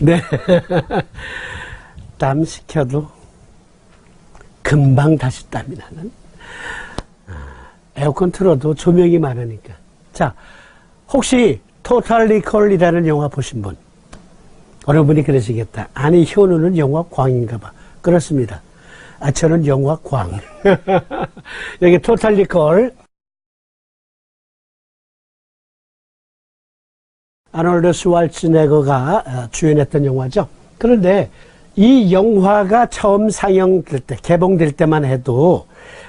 네. 땀 식혀도 금방 다시 땀이 나는. 에어컨 틀어도 조명이 많으니까. 자, 혹시 토탈 리콜이라는 영화 보신 분? 어느 분이 그러시겠다. 아니, 현우는 영화 광인가 봐. 그렇습니다. 저는 영화 광. 여기 토탈 리콜. 아놀드 슈왈츠네거가 주연했던 영화죠. 그런데 이 영화가 처음 상영될 때, 개봉될 때만 해도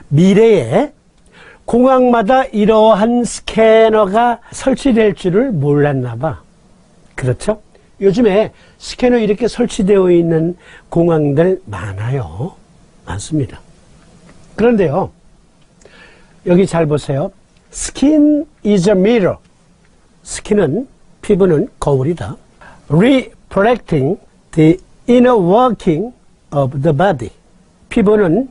미래에 공항마다 이러한 스캐너가 설치될 줄을 몰랐나 봐. 그렇죠? 요즘에 스캐너 이렇게 설치되어 있는 공항들 많아요. 많습니다. 그런데요, 여기 잘 보세요. Skin is a mirror. 스킨은, 피부는 거울이다. Reflecting the inner working of the body. 피부는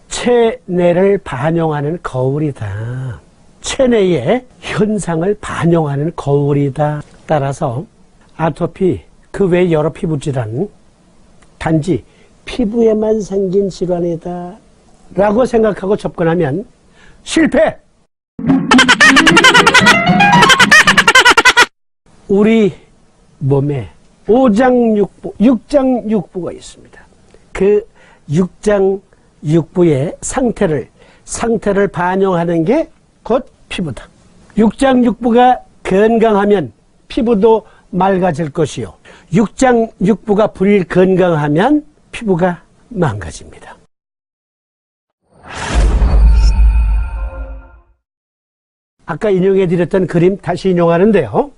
체내를 반영하는 거울이다. 체내의 현상을 반영하는 거울이다. 따라서 아토피, 그 외 여러 피부 질환은 단지 피부에만 생긴 질환이다 라고 생각하고 접근하면 실패! 우리 몸에 5장 6부, 6장 6부가 있습니다. 그 6장 6부의 상태를 반영하는 게 곧 피부다. 6장 6부가 건강하면 피부도 맑아질 것이요. 6장 6부가 불건강하면 피부가 망가집니다. 아까 인용해드렸던 그림 다시 인용하는데요.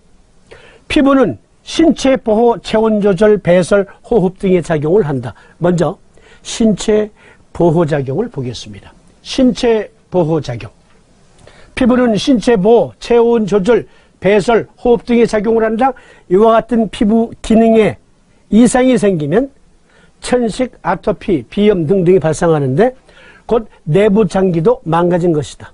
피부는 신체 보호, 체온 조절, 배설, 호흡 등의 작용을 한다. 먼저 신체 보호 작용을 보겠습니다. 신체 보호 작용. 피부는 신체 보호, 체온 조절, 배설, 호흡 등의 작용을 한다. 이와 같은 피부 기능에 이상이 생기면 천식, 아토피, 비염 등등이 발생하는데 곧 내부 장기도 망가진 것이다.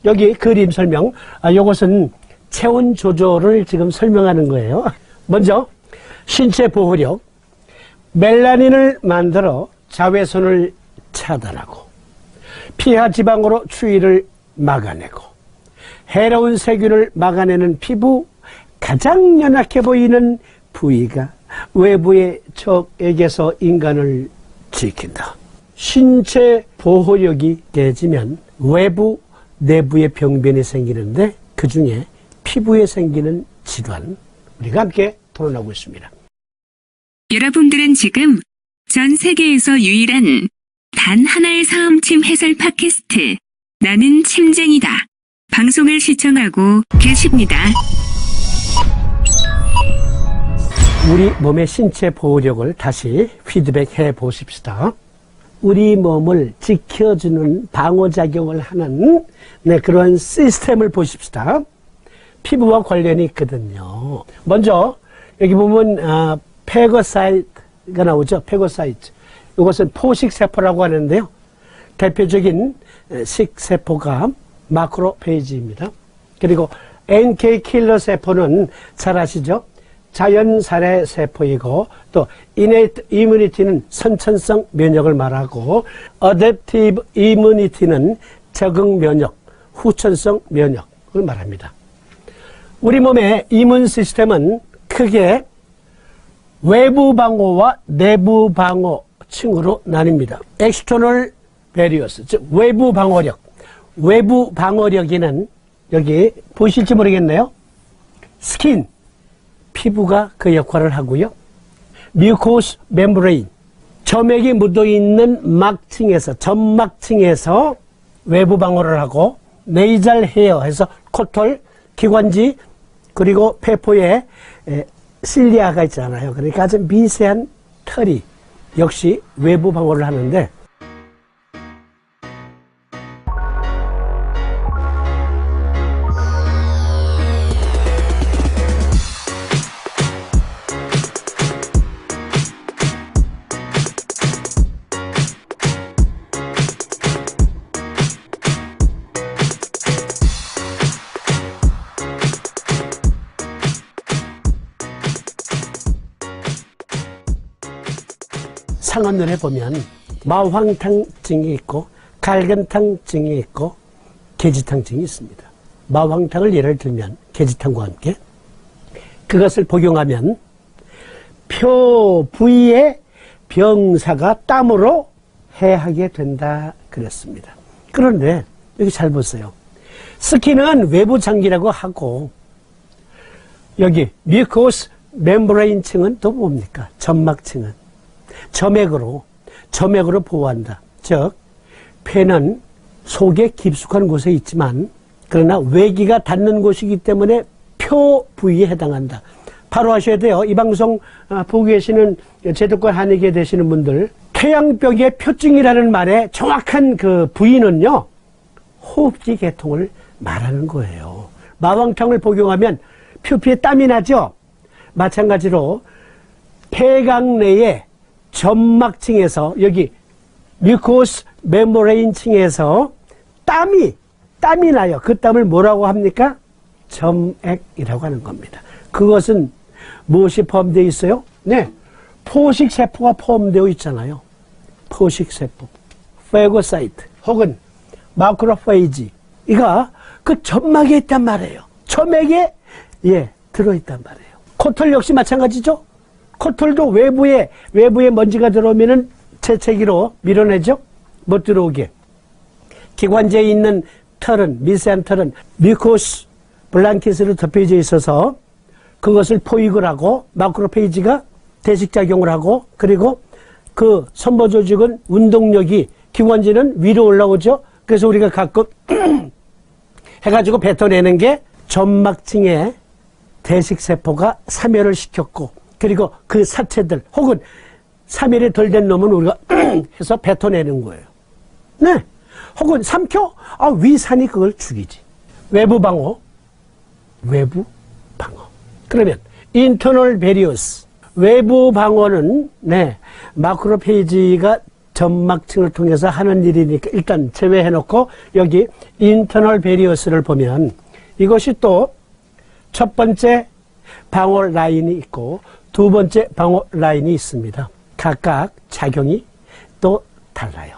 여기 그림 설명, 이것은 체온 조절을 지금 설명하는 거예요. 먼저 신체 보호력, 멜라닌을 만들어 자외선을 차단하고 피하 지방으로 추위를 막아내고 해로운 세균을 막아내는 피부, 가장 연약해 보이는 부위가 외부의 적에게서 인간을 지킨다. 신체 보호력이 깨지면 외부, 내부의 병변이 생기는데 그 중에 피부에 생기는 질환, 우리가 함께 토론하고 있습니다. 여러분들은 지금 전 세계에서 유일한 단 하나의 사음침 해설 팟캐스트 나는 침쟁이다 방송을 시청하고 계십니다. 우리 몸의 신체 보호력을 다시 피드백해 보십시다. 우리 몸을 지켜주는 방어작용을 하는 그런 시스템을 보십시다. 피부와 관련이 있거든요. 먼저 여기 보면 페고사이트가 나오죠. 페고사이트. 이것은 포식세포라고 하는데요. 대표적인 식세포가 마크로페이지입니다. 그리고 NK 킬러 세포는 잘 아시죠? 자연살해 세포이고, 또 innate immunity는 선천성 면역을 말하고, adaptive immunity는 적응 면역, 후천성 면역을 말합니다. 우리 몸의 이문 시스템은 크게 외부 방어와 내부 방어층으로 나뉩니다. external barriers, 즉 외부 방어력. 외부 방어력에는 여기 보실지 모르겠네요. 스킨, 피부가 그 역할을 하고요. mucous membrane, 점액이 묻어있는 막층에서, 점막층에서 외부 방어를 하고, nasal hair 해서 코털, 기관지, 그리고 폐포에 실리아가 있잖아요. 그러니까 아주 미세한 털이 역시 외부 방어를 하는데, 창원면에 보면 마황탕증이 있고 갈근탕증이 있고 계지탕증이 있습니다. 마황탕을 예를 들면 계지탕과 함께 그것을 복용하면 표 부위의 병사가 땀으로 해하게 된다 그랬습니다. 그런데 여기 잘 보세요. 스킨은 외부 장기라고 하고 여기 뮤코스 멤브레인층은 또 뭡니까? 점막층은 점액으로 보호한다. 즉 폐는 속에 깊숙한 곳에 있지만 그러나 외기가 닿는 곳이기 때문에 표 부위에 해당한다. 바로 하셔야 돼요. 이 방송 보고 계시는 제도권 한의계 되시는 분들 태양벽의 표증이라는 말의 정확한 그 부위는요. 호흡기 계통을 말하는 거예요. 마왕탕을 복용하면 표피에 땀이 나죠. 마찬가지로 폐강 내의 점막층에서 여기 뮤코스 멤브레인층에서 땀이 나요. 그 땀을 뭐라고 합니까? 점액이라고 하는 겁니다. 그것은 무엇이 포함되어 있어요? 네, 포식세포가 포함되어 있잖아요. 포식세포, 페고사이트 혹은 마크로페이지 이가 그 점막에 있단 말이에요. 점액에 들어있단 말이에요. 코털 역시 마찬가지죠. 코털도 외부에 먼지가 들어오면은 재채기로 밀어내죠. 못 들어오게. 기관지에 있는 털은 미세한 털은 뮤코스 블랑키스로 덮여져 있어서 그것을 포획을 하고 마크로페이지가 대식작용을 하고 그리고 그 선보 조직은 운동력이 기관지는 위로 올라오죠. 그래서 우리가 가끔 해가지고 뱉어내는 게 점막층에 대식세포가 사멸을 시켰고 그리고 그 사체들 혹은 사멸이 덜 된 놈은 우리가 해서 뱉어내는 거예요. 네. 혹은 삼켜? 위산이 그걸 죽이지. 외부 방어. 그러면 internal barriers. 외부 방어는 마크로페이지가 점막층을 통해서 하는 일이니까 일단 제외해놓고 여기 internal barriers를 보면 이것이 또 첫 번째 방어 라인이 있고 두 번째 방어 라인이 있습니다. 각각 작용이 또 달라요.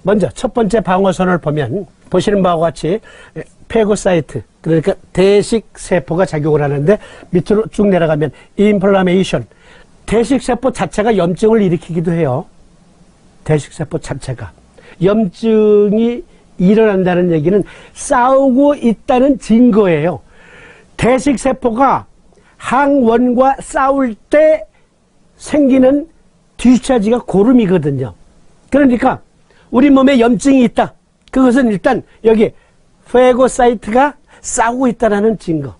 먼저 첫 번째 방어선을 보면 보시는 바와 같이 페고사이트 그러니까 대식세포가 작용을 하는데 밑으로 쭉 내려가면 인플라메이션 대식세포 자체가 염증을 일으키기도 해요. 대식세포 자체가 염증이 일어난다는 얘기는 싸우고 있다는 증거예요. 대식세포가 항원과 싸울 때 생기는 뒤차지가 고름이거든요. 그러니까 우리 몸에 염증이 있다. 그것은 일단 여기 페고사이트가 싸우고 있다는 증거.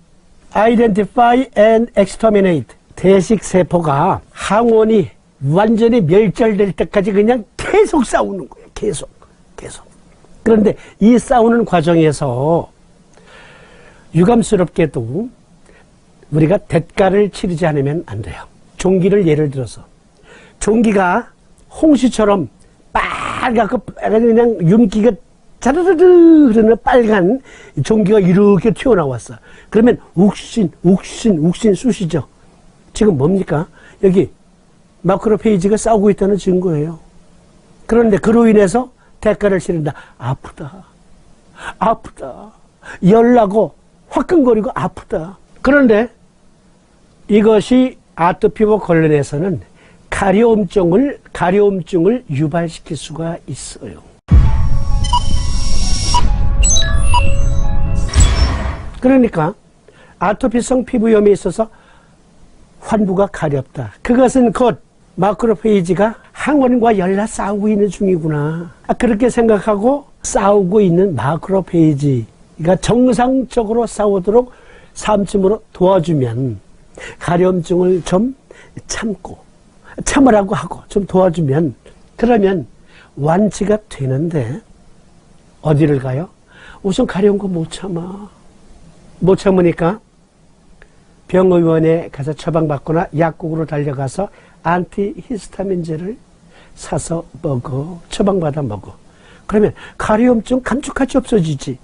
Identify and exterminate. 대식세포가 항원이 완전히 멸절될 때까지 그냥 계속 싸우는 거예요. 계속. 그런데 이 싸우는 과정에서 유감스럽게도 우리가 대가를 치르지 않으면 안 돼요. 종기를 예를 들어서 종기가 홍시처럼 빨갛고 그냥 윤기가 자르르르 흐르는 빨간 종기가 이렇게 튀어나왔어. 그러면 욱신 쑤시죠. 지금 뭡니까? 여기 마크로페이지가 싸우고 있다는 증거예요. 그런데 그로 인해서 대가를 치른다. 아프다. 열나고 화끈거리고 아프다. 그런데 이것이 아토피와 관련해서는 가려움증을 유발시킬 수가 있어요. 그러니까 아토피성 피부염에 있어서 환부가 가렵다. 그것은 곧 마크로페이지가 항원과 열나 싸우고 있는 중이구나. 그렇게 생각하고 싸우고 있는 마크로페이지가 정상적으로 싸우도록 삼침으로 도와주면 가려움증을 좀 참으라고 하고 좀 도와주면 그러면 완치가 되는데 어디를 가요? 우선 가려운 거 못 참으니까 병의원에 가서 처방받거나 약국으로 달려가서 안티히스타민제를 사서 먹어. 처방받아 먹어. 그러면 가려움증 감쪽같이 없어지지.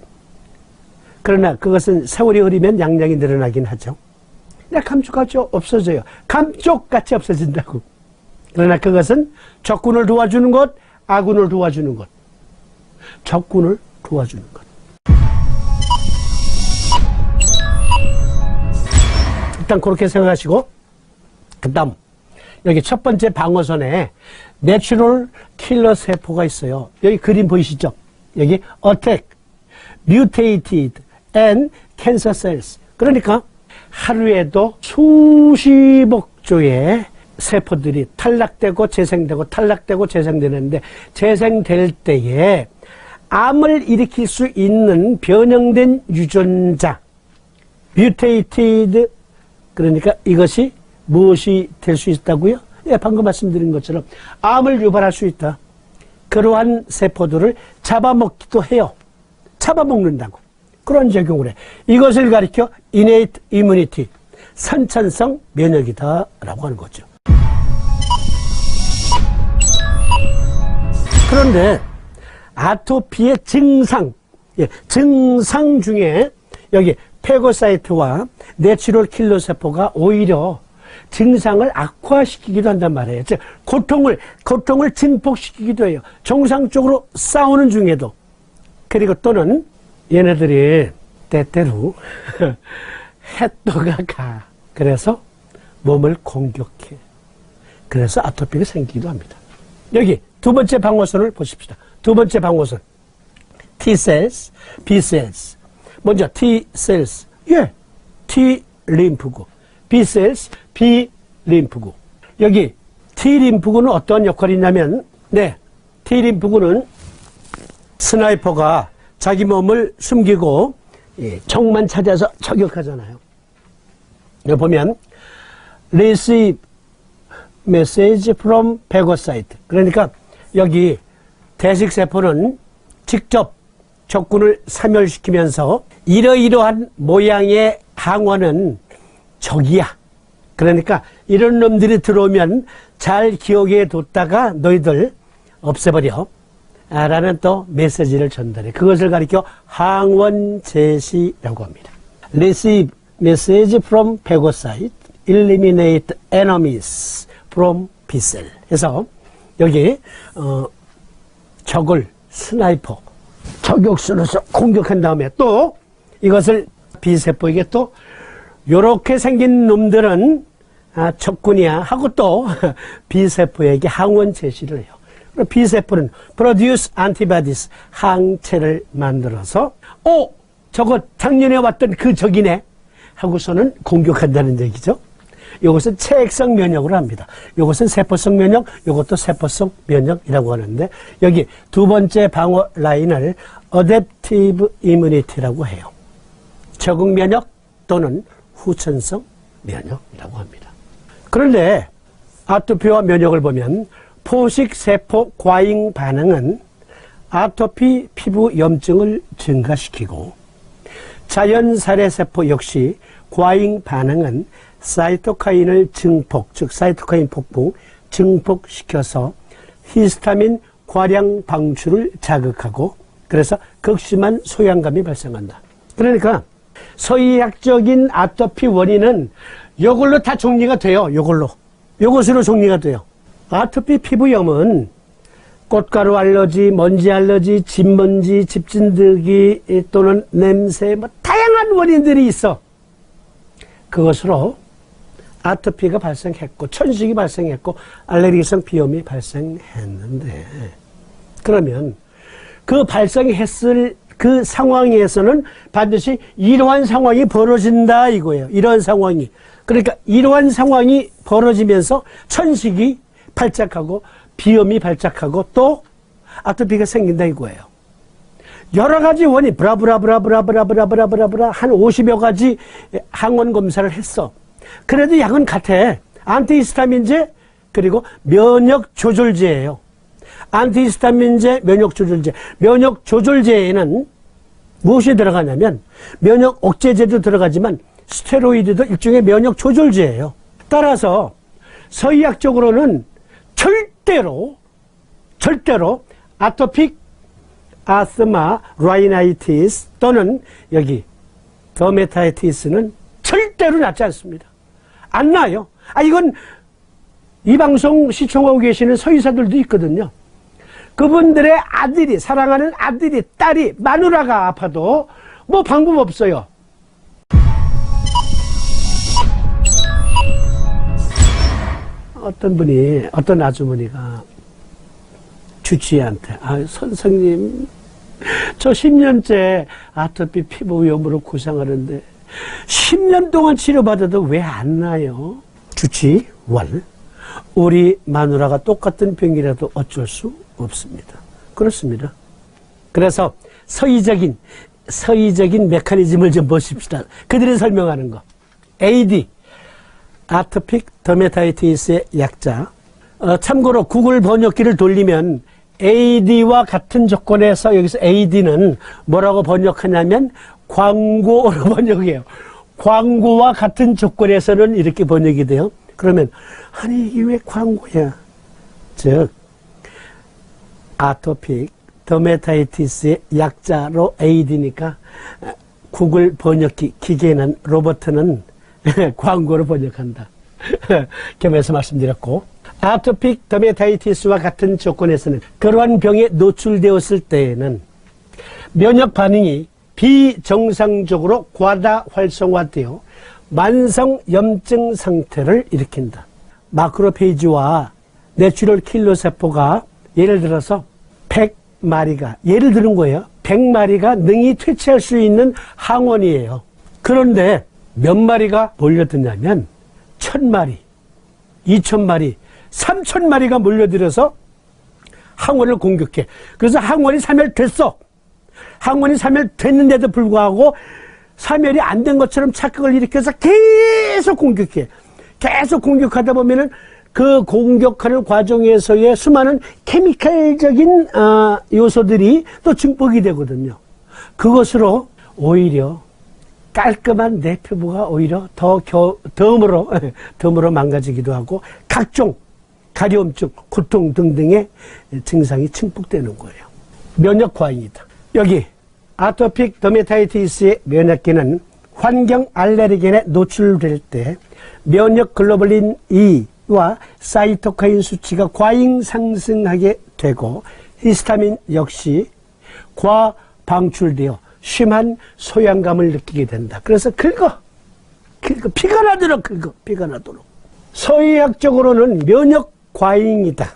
그러나 그것은 세월이 흐르면 양량이 늘어나긴 하죠. 근데 감쪽같이 없어져요. 감쪽같이 없어진다고. 그러나 그것은 적군을 도와주는 것, 아군을 도와주는 것. 적군을 도와주는 것. 일단 그렇게 생각하시고, 그 다음 여기 첫 번째 방어선에 내추럴 킬러 세포가 있어요. 여기 그림 보이시죠? 여기 attack, mutated and cancer cells. 그러니까 하루에도 수십억 조의 세포들이 탈락되고 재생되고 탈락되고 재생되는데, 재생될 때에 암을 일으킬 수 있는 변형된 유전자, mutated, 그러니까 이것이 무엇이 될 수 있다고요? 예, 방금 말씀드린 것처럼 암을 유발할 수 있다. 그러한 세포들을 잡아먹기도 해요. 잡아먹는다고. 그런 적용을 해. 이것을 가리켜 innate immunity, 선천성 면역이다라고 하는 거죠. 그런데 아토피의 증상, 증상 중에 여기 페고사이트와 내추럴 킬러 세포가 오히려 증상을 악화시키기도 한단 말이에요. 즉, 고통을 증폭시키기도 해요. 정상적으로 싸우는 중에도. 그리고 또는 얘네들이 때때로 햇도가 가. 그래서 몸을 공격해. 그래서 아토피가 생기기도 합니다. 여기 두 번째 방어선을 보십시다. 두 번째 방어선. T-cells, B-cells. 먼저 T-cells. 예. T-림프구. B-cells, B-림프구. 여기 T-림프구는 어떤 역할이 있냐면, 네. T-림프구는 스나이퍼가 자기 몸을 숨기고 적만 찾아서 저격하잖아요. 여기 보면 receive message from phagocyte. 그러니까 여기 대식세포는 직접 적군을 사멸시키면서 이러이러한 모양의 항원은 적이야. 그러니까 이런 놈들이 들어오면 잘 기억해 뒀다가 너희들 없애버려. 라는 또 메시지를 전달해. 그것을 가리켜 항원 제시라고 합니다. Receive message from phagocyte, eliminate enemies from B-cell. 그래서 여기 적을 스나이퍼, 저격수로서 공격한 다음에 또 이것을 B세포에게 또 요렇게 생긴 놈들은 적군이야 하고 또 B세포에게 항원 제시를 해요. B세포는 produce antibodies, 항체를 만들어서 저거 작년에 왔던 그 적이네 하고서는 공격한다는 얘기죠. 이것은 체액성 면역으로 합니다. 이것은 세포성 면역, 이것도 세포성 면역이라고 하는데, 여기 두 번째 방어 라인을 adaptive immunity라고 해요. 적응 면역 또는 후천성 면역이라고 합니다. 그런데 아토피와 면역을 보면 포식세포 과잉 반응은 아토피 피부 염증을 증가시키고, 자연살해세포 역시 과잉 반응은 사이토카인을 증폭, 즉 사이토카인 폭풍 증폭시켜서 히스타민 과량 방출을 자극하고, 그래서 극심한 소양감이 발생한다. 그러니까 서의학적인 아토피 원인은 이걸로 다 정리가 돼요. 이것으로 정리가 돼요. 아토피 피부염은 꽃가루 알러지, 먼지 알러지, 진먼지, 집진드기 또는 냄새, 다양한 원인들이 있어. 그것으로 아토피가 발생했고, 천식이 발생했고, 알레르기성 비염이 발생했는데, 그러면 그 발생했을 그 상황에서는 반드시 이러한 상황이 벌어진다 이거예요. 이러한 상황이. 그러니까 이러한 상황이 벌어지면서 천식이 발작하고 비염이 발작하고 또 아토피가 생긴다 이거예요. 여러 가지 원인, 브라브라브라브라브라브라브라브라 한 50여 가지 항원 검사를 했어. 그래도 약은 같아. 안티히스타민제 그리고 면역조절제예요. 안티히스타민제, 면역조절제. 면역조절제에는 무엇이 들어가냐면 면역 억제제도 들어가지만 스테로이드도 일종의 면역조절제예요. 따라서 서의학적으로는 절대로 아토픽 아스마 라이나이티스 또는 여기 더메타이티스는 절대로 낫지 않습니다. 안 나요. 이건 이 방송 시청하고 계시는 서의사들도 있거든요. 그분들의 아들이, 사랑하는 아들이, 딸이, 마누라가 아파도 뭐 방법 없어요. 어떤 아주머니가 주치의한테, 선생님, 저 10년째 아토피 피부 위험으로 고생하는데 10년 동안 치료받아도 왜 안 나요? 주치의, 우리 마누라가 똑같은 병이라도 어쩔 수 없습니다. 그렇습니다. 그래서 서의적인 메커니즘을 좀 보십시다. 그들이 설명하는 거. AD, 아토픽 더메타이티스의 약자. 참고로 구글 번역기를 돌리면 AD와 같은 조건에서 여기서 AD는 뭐라고 번역하냐면 광고로 번역해요. 광고와 같은 조건에서는 이렇게 번역이 돼요. 그러면 아니 이게 왜 광고야? 즉 아토픽 더메타이티스의 약자로 AD니까 구글 번역기 기계는 로봇은 광고로 번역한다. 겸해서 말씀드렸고, 아토픽 더메타이티스와 같은 조건에서는 그러한 병에 노출되었을 때에는 면역 반응이 비정상적으로 과다 활성화되어 만성 염증 상태를 일으킨다. 마크로페이지와 내추럴 킬러 세포가 예를 들어서 100마리가, 예를 드는 거예요. 100마리가 능히 퇴치할 수 있는 항원이에요. 그런데 몇 마리가 몰려드냐면 1000마리, 2000마리, 3000마리가 몰려들어서 항원을 공격해. 그래서 항원이 사멸됐어. 항원이 사멸됐는데도 불구하고 사멸이 안 된 것처럼 착각을 일으켜서 계속 공격해. 계속 공격하다 보면은 그 공격하는 과정에서의 수많은 케미칼적인 요소들이 또 증폭이 되거든요. 그것으로 오히려 깔끔한 내 피부가 오히려 덤으로 망가지기도 하고 각종 가려움증, 고통 등등의 증상이 증폭되는 거예요. 면역 과잉이다. 여기 아토픽 더메타이티스의 면역기는 환경 알레르겐에 노출될 때 면역 글로불린 E와 사이토카인 수치가 과잉 상승하게 되고 히스타민 역시 과방출되어 심한 소양감을 느끼게 된다. 그래서 긁어. 피가 나도록 긁어. 피가 나도록. 서의학적으로는 면역 과잉이다.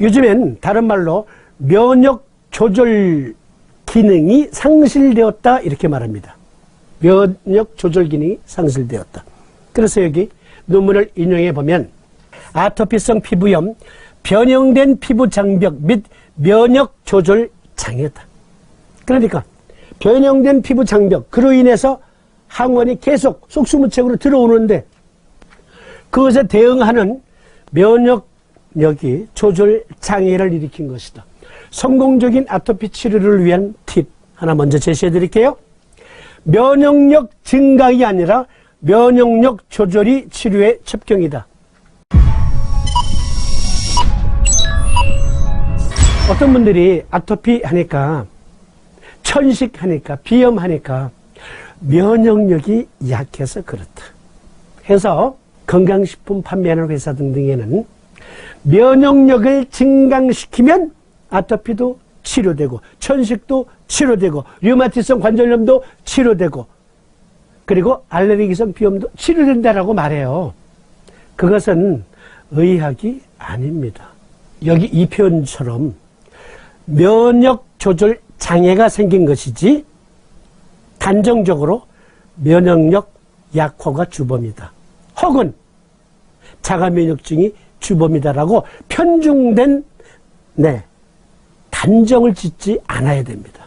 요즘엔 다른 말로 면역 조절 기능이 상실되었다 이렇게 말합니다. 면역 조절 기능이 상실되었다. 그래서 여기 논문을 인용해 보면 아토피성 피부염, 변형된 피부 장벽 및 면역 조절 장애다. 그러니까 변형된 피부 장벽, 그로 인해서 항원이 계속 속수무책으로 들어오는데 그것에 대응하는 면역력이 조절 장애를 일으킨 것이다. 성공적인 아토피 치료를 위한 팁 하나 먼저 제시해 드릴게요. 면역력 증강이 아니라 면역력 조절이 치료의 첩경이다. 어떤 분들이 아토피 하니까, 천식하니까, 비염하니까 면역력이 약해서 그렇다 해서 건강식품 판매하는 회사 등등에는 면역력을 증강시키면 아토피도 치료되고 천식도 치료되고 류마티성 관절염도 치료되고 그리고 알레르기성 비염도 치료된다라고 말해요. 그것은 의학이 아닙니다. 여기 이 표현처럼 면역 조절 장애가 생긴 것이지 단정적으로 면역력 약화가 주범이다. 혹은 자가면역증이 주범이다라고 편중된 단정을 짓지 않아야 됩니다.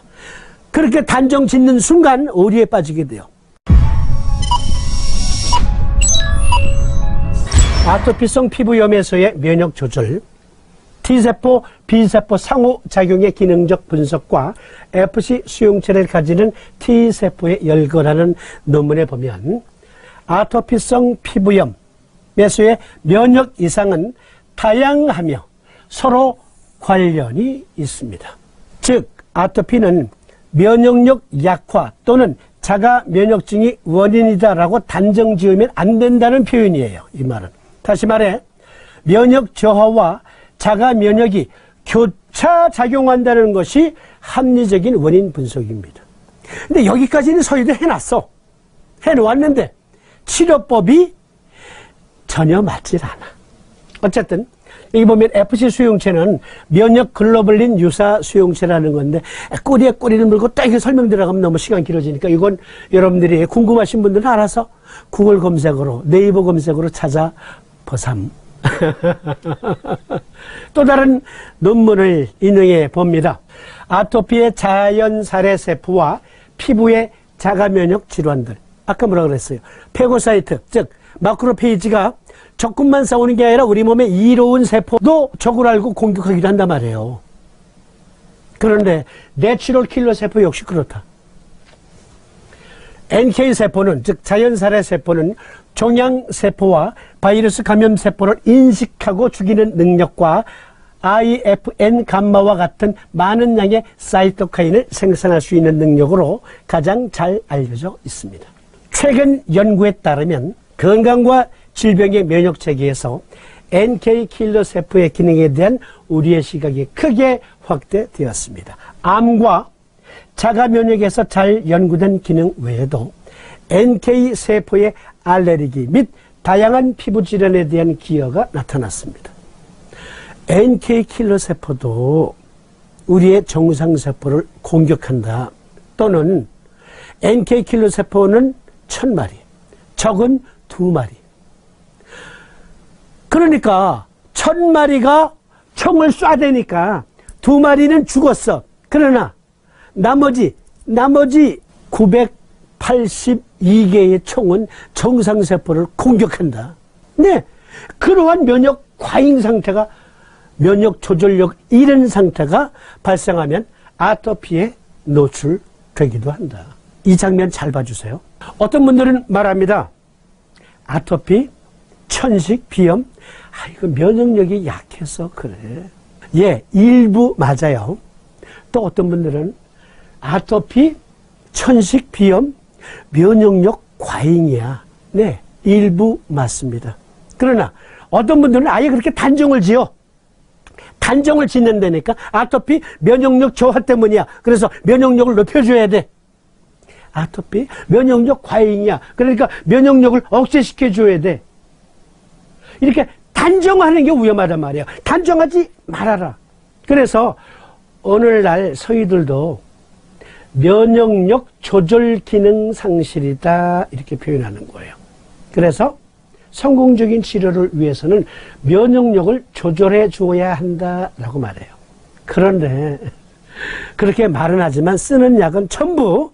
그렇게 단정 짓는 순간 오류에 빠지게 돼요. 아토피성 피부염에서의 면역 조절, T세포, B세포 상호작용의 기능적 분석과 FC 수용체를 가지는 T세포의 열거라는 논문에 보면 아토피성 피부염에서의 면역 이상은 다양하며 서로 관련이 있습니다. 즉 아토피는 면역력 약화 또는 자가 면역증이 원인이다라고 단정 지으면 안 된다는 표현이에요. 이 말은. 다시 말해 면역 저하와 자가 면역이 교차 작용한다는 것이 합리적인 원인 분석입니다. 근데 여기까지는 서희도 해놨어. 해놓았는데 치료법이 전혀 맞질 않아. 어쨌든 여기 보면 FC 수용체는 면역 글로불린 유사 수용체라는 건데 꼬리에 꼬리를 물고 딱 이렇게 설명 들어가면 너무 시간 길어지니까 이건 여러분들이 궁금하신 분들은 알아서 구글 검색으로 네이버 검색으로 찾아보삼. 또 다른 논문을 인용해 봅니다. 아토피의 자연살해 세포와 피부의 자가면역 질환들. 아까 뭐라 그랬어요? 페고사이트, 즉 마크로페이지가 적군만 싸우는 게 아니라 우리 몸의 이로운 세포도 적을 알고 공격하기도 한단 말이에요. 그런데 내추럴 킬러 세포 역시 그렇다. NK세포는, 즉 자연살해 세포는 종양세포와 바이러스 감염세포를 인식하고 죽이는 능력과 IFN 감마와 같은 많은 양의 사이토카인을 생산할 수 있는 능력으로 가장 잘 알려져 있습니다. 최근 연구에 따르면 건강과 질병의 면역체계에서 NK 킬러 세포의 기능에 대한 우리의 시각이 크게 확대되었습니다. 암과 자가 면역에서 잘 연구된 기능 외에도 NK 세포의 알레르기 및 다양한 피부 질환에 대한 기여가 나타났습니다. NK 킬러 세포도 우리의 정상 세포를 공격한다. 또는 NK 킬러 세포는 1000마리, 적은 2마리. 그러니까 1000마리가 총을 쏴대니까 2마리는 죽었어. 그러나 나머지 982개의 총은 정상세포를 공격한다. 네, 그러한 면역 과잉 상태가, 면역 조절력 잃은 상태가 발생하면 아토피에 노출되기도 한다. 이 장면 잘 봐주세요. 어떤 분들은 말합니다. 아토피, 천식, 비염, 이거 면역력이 약해서 그래. 예, 일부 맞아요. 또 어떤 분들은 아토피, 천식, 비염, 면역력 과잉이야. 네, 일부 맞습니다. 그러나 어떤 분들은 아예 그렇게 단정을 지어. 단정을 짓는다니까 아토피 면역력 저하 때문이야. 그래서 면역력을 높여줘야 돼. 아토피 면역력 과잉이야. 그러니까 면역력을 억제시켜줘야 돼. 이렇게 단정하는 게 위험하단 말이야. 단정하지 말아라. 그래서 오늘날 서희들도 면역력 조절 기능 상실이다 이렇게 표현하는 거예요. 그래서 성공적인 치료를 위해서는 면역력을 조절해 줘야 한다라고 말해요. 그런데 그렇게 말은 하지만 쓰는 약은 전부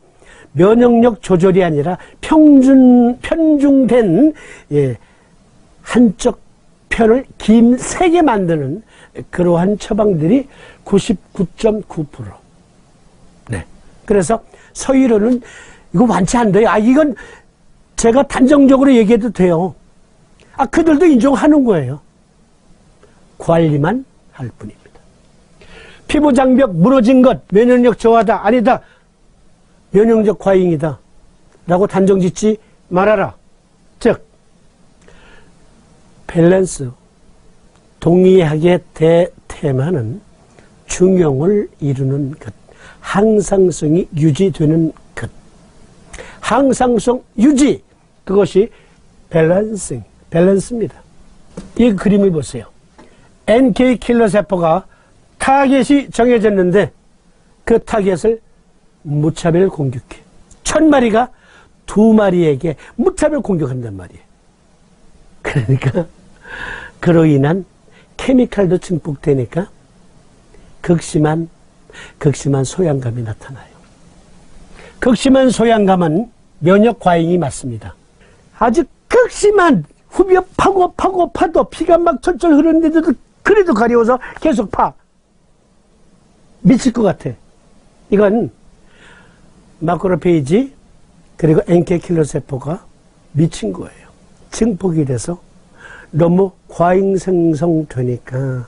면역력 조절이 아니라 편중된 한쪽 편을 김세게 만드는 그러한 처방들이 99.9%. 네. 그래서 서희로는 이거 많지 않대요. 이건 제가 단정적으로 얘기해도 돼요. 그들도 인정하는 거예요. 관리만 할 뿐입니다. 피부 장벽 무너진 것, 면역력 저하다, 아니다. 면역력 과잉이다. 라고 단정 짓지 말아라. 즉, 밸런스, 동의학의 대테마는 중용을 이루는 것, 항상성이 유지되는 것. 항상성 유지, 그것이 밸런스입니다. 이 그림을 보세요. NK 킬러 세포가 타겟이 정해졌는데 그 타겟을 무차별 공격해. 1000마리가 2마리에게 무차별 공격한단 말이에요. 그러니까 그로 인한 케미칼도 증폭되니까 극심한 소양감이 나타나요. 극심한 소양감은 면역 과잉이 맞습니다. 아주 극심한 후벼 파도 피가 막 철철 흐르는데도 그래도 가려워서 계속 파. 미칠 것 같아. 이건 마크로페이지 그리고 NK 킬러 세포가 미친 거예요. 증폭이 돼서 너무 과잉 생성되니까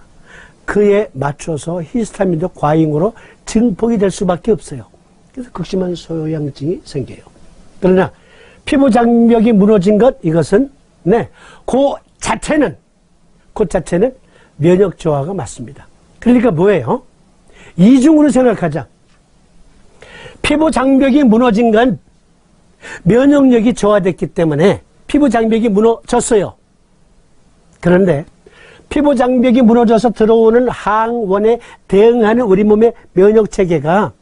그에 맞춰서 히스타민도 과잉으로 증폭이 될 수밖에 없어요. 그래서 극심한 소양증이 생겨요. 그러나 피부 장벽이 무너진 것, 이것은 그 자체는 면역 저하가 맞습니다. 그러니까 뭐예요? 이중으로 생각하자. 피부 장벽이 무너진 건 면역력이 저하됐기 때문에 피부 장벽이 무너졌어요. 그런데 피부 장벽이 무너져서 들어오는 항원에 대응하는 우리 몸의 면역 체계가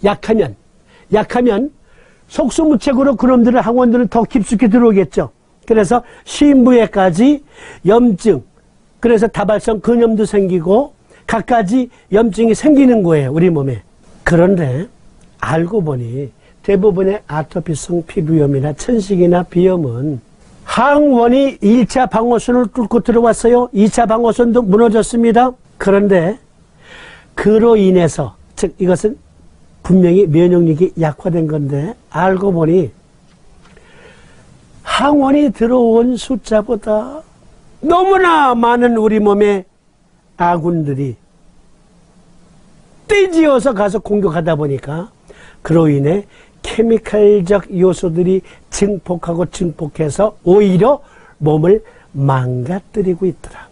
약하면 속수무책으로 그놈들은 항원들은 더 깊숙이 들어오겠죠. 그래서 심부에까지 염증, 그래서 다발성 근염도 생기고 갖가지 염증이 생기는 거예요, 우리 몸에. 그런데 알고 보니 대부분의 아토피성 피부염이나 천식이나 비염은 항원이 1차 방어선을 뚫고 들어왔어요. 2차 방어선도 무너졌습니다. 그런데 그로 인해서, 즉 이것은 분명히 면역력이 약화된 건데 알고 보니 항원이 들어온 숫자보다 너무나 많은 우리 몸의 아군들이 떼지어서 가서 공격하다 보니까 그로 인해 케미칼적 요소들이 증폭해서 오히려 몸을 망가뜨리고 있더라.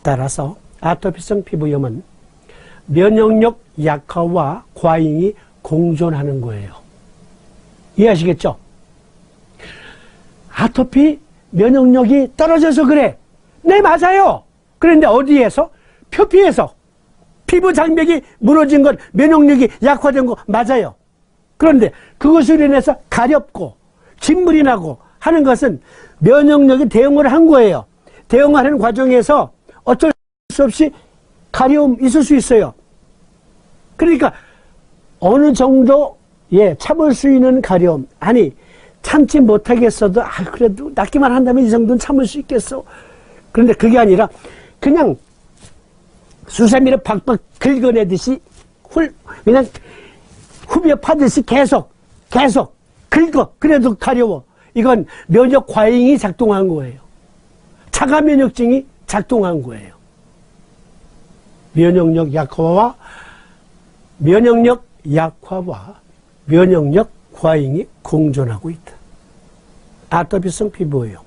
따라서 아토피성 피부염은 면역력 약화와 과잉이 공존하는 거예요. 이해하시겠죠? 아토피 면역력이 떨어져서 그래. 네, 맞아요. 그런데 어디에서? 표피에서. 피부 장벽이 무너진 건 면역력이 약화된 거 맞아요. 그런데 그것으로 인해서 가렵고 진물이 나고 하는 것은 면역력이 대응을 한 거예요. 대응하는 과정에서 어쩔 수 없이 가려움 있을 수 있어요. 그러니까 어느 정도 참을 수 있는 가려움, 아니 참지 못하겠어도 그래도 낫기만 한다면 이 정도는 참을 수 있겠어. 그런데 그게 아니라 그냥 수세미를 박박 긁어내듯이 그냥 후벼 파듯이 계속 긁어. 그래도 가려워. 이건 면역 과잉이 작동한 거예요. 자가 면역증이 작동한 거예요. 면역력 약화와 면역력 과잉이 공존하고 있다. 아토피성 피부예요.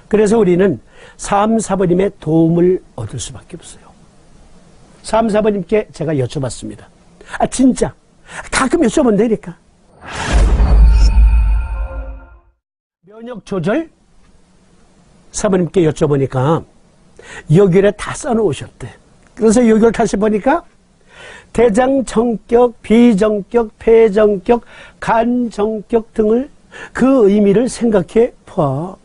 그래서 우리는 3, 4번님의 도움을 얻을 수밖에 없어요. 3, 4번님께 제가 여쭤봤습니다. 진짜 가끔 여쭤본다니까. 면역 조절? 4번님께 여쭤보니까 여기에 다 써놓으셨대. 그래서 여기를 다시 보니까 대장정격, 비정격, 폐정격, 간정격 등을 그 의미를 생각해 봐.